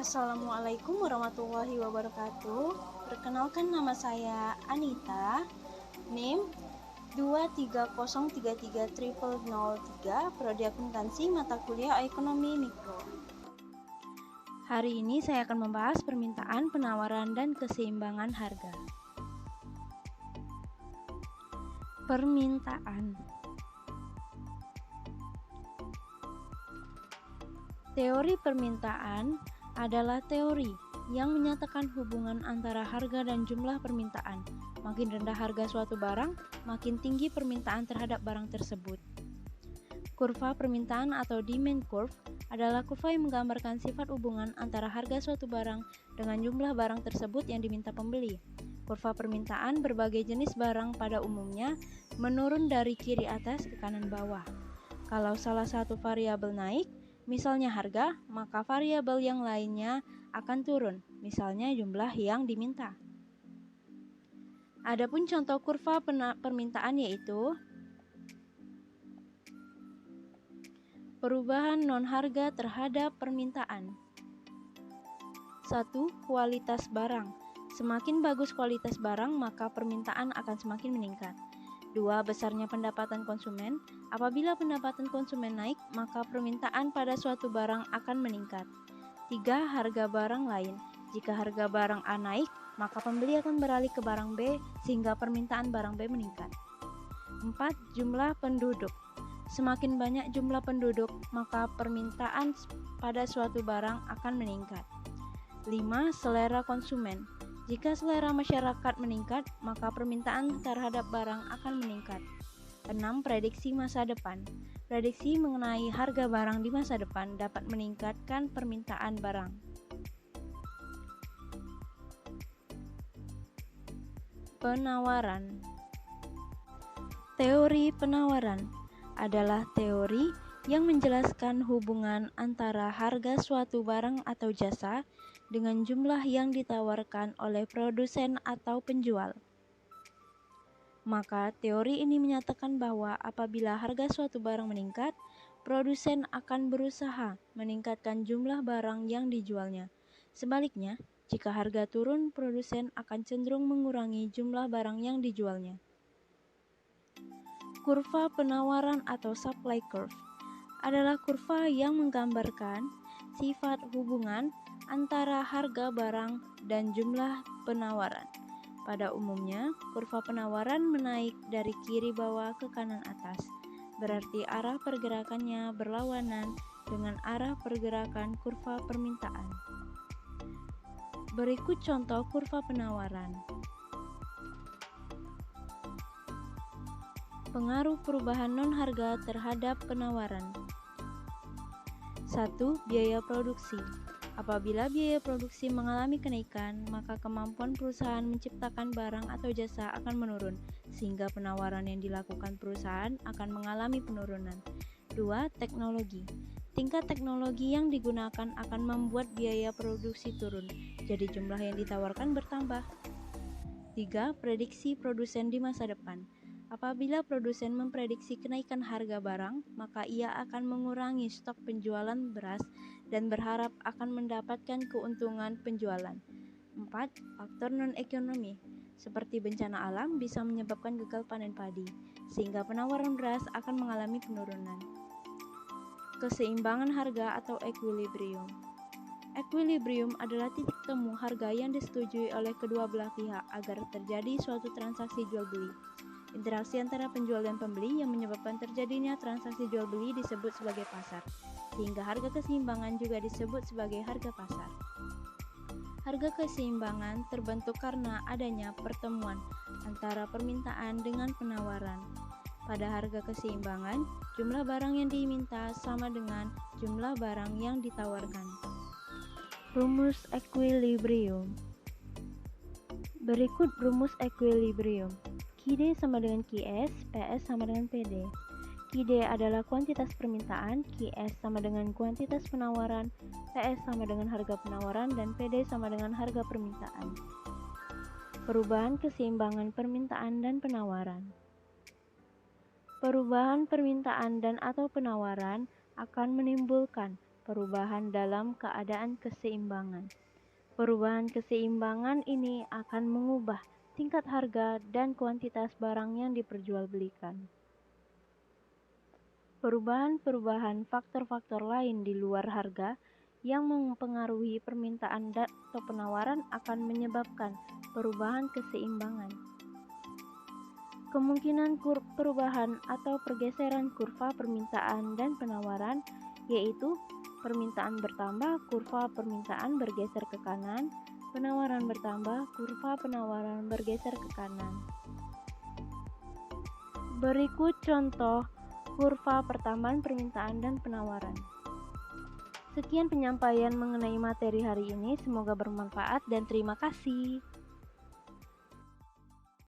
Assalamualaikum warahmatullahi wabarakatuh. Perkenalkan, nama saya Anita, NIM 230330003, Prodi Akuntansi, mata kuliah Ekonomi Mikro. Hari ini saya akan membahas permintaan, penawaran, dan keseimbangan harga. Permintaan. Teori permintaan adalah teori yang menyatakan hubungan antara harga dan jumlah permintaan. Makin rendah harga suatu barang, makin tinggi permintaan terhadap barang tersebut. Kurva permintaan atau demand curve adalah kurva yang menggambarkan sifat hubungan antara harga suatu barang dengan jumlah barang tersebut yang diminta pembeli. Kurva permintaan berbagai jenis barang pada umumnya menurun dari kiri atas ke kanan bawah. Kalau salah satu variabel naik, misalnya harga, maka variabel yang lainnya akan turun, misalnya jumlah yang diminta. Adapun contoh kurva permintaan yaitu perubahan non-harga terhadap permintaan. 1. Kualitas barang. Semakin bagus kualitas barang, maka permintaan akan semakin meningkat. 2. Besarnya pendapatan konsumen. Apabila pendapatan konsumen naik, maka permintaan pada suatu barang akan meningkat. 3. Harga barang lain. Jika harga barang A naik, maka pembeli akan beralih ke barang B sehingga permintaan barang B meningkat. 4. Jumlah penduduk. Semakin banyak jumlah penduduk, maka permintaan pada suatu barang akan meningkat. 5. Selera konsumen. Jika selera masyarakat meningkat, maka permintaan terhadap barang akan meningkat. 6. Prediksi masa depan. Prediksi mengenai harga barang di masa depan dapat meningkatkan permintaan barang. Penawaran. Teori penawaran adalah teori yang menjelaskan hubungan antara harga suatu barang atau jasa dengan jumlah yang ditawarkan oleh produsen atau penjual. Maka teori ini menyatakan bahwa apabila harga suatu barang meningkat, produsen akan berusaha meningkatkan jumlah barang yang dijualnya. Sebaliknya, jika harga turun, produsen akan cenderung mengurangi jumlah barang yang dijualnya. Kurva penawaran atau supply curve adalah kurva yang menggambarkan sifat hubungan antara harga barang dan jumlah penawaran. Pada umumnya, kurva penawaran menaik dari kiri bawah ke kanan atas, berarti arah pergerakannya berlawanan dengan arah pergerakan kurva permintaan. Berikut contoh kurva penawaran. Pengaruh perubahan non-harga terhadap penawaran. 1. Biaya produksi. Apabila biaya produksi mengalami kenaikan, maka kemampuan perusahaan menciptakan barang atau jasa akan menurun, sehingga penawaran yang dilakukan perusahaan akan mengalami penurunan. 2. Teknologi. Tingkat teknologi yang digunakan akan membuat biaya produksi turun, jadi jumlah yang ditawarkan bertambah. 3. Prediksi produsen di masa depan. Apabila produsen memprediksi kenaikan harga barang, maka ia akan mengurangi stok penjualan beras dan berharap akan mendapatkan keuntungan penjualan. 4. Faktor non-ekonomi, seperti bencana alam bisa menyebabkan gagal panen padi, sehingga penawaran beras akan mengalami penurunan. Keseimbangan harga atau equilibrium. Equilibrium adalah titik temu harga yang disetujui oleh kedua belah pihak agar terjadi suatu transaksi jual-beli. Interaksi antara penjual dan pembeli yang menyebabkan terjadinya transaksi jual-beli disebut sebagai pasar, sehingga harga keseimbangan juga disebut sebagai harga pasar. Harga keseimbangan terbentuk karena adanya pertemuan antara permintaan dengan penawaran. Pada harga keseimbangan, jumlah barang yang diminta sama dengan jumlah barang yang ditawarkan. Rumus equilibrium. Berikut rumus equilibrium. QD sama dengan QS, PS sama dengan PD. QD adalah kuantitas permintaan, QS sama dengan kuantitas penawaran, PS sama dengan harga penawaran, dan PD sama dengan harga permintaan. Perubahan keseimbangan permintaan dan penawaran. Perubahan permintaan dan atau penawaran akan menimbulkan perubahan dalam keadaan keseimbangan. Perubahan keseimbangan ini akan mengubah tingkat harga dan kuantitas barang yang diperjualbelikan. Perubahan-perubahan faktor-faktor lain di luar harga yang mempengaruhi permintaan atau penawaran akan menyebabkan perubahan keseimbangan. Kemungkinan perubahan atau pergeseran kurva permintaan dan penawaran yaitu permintaan bertambah, kurva permintaan bergeser ke kanan, penawaran bertambah, kurva penawaran bergeser ke kanan. Berikut contoh kurva pertambahan permintaan dan penawaran. Sekian penyampaian mengenai materi hari ini, semoga bermanfaat dan terima kasih.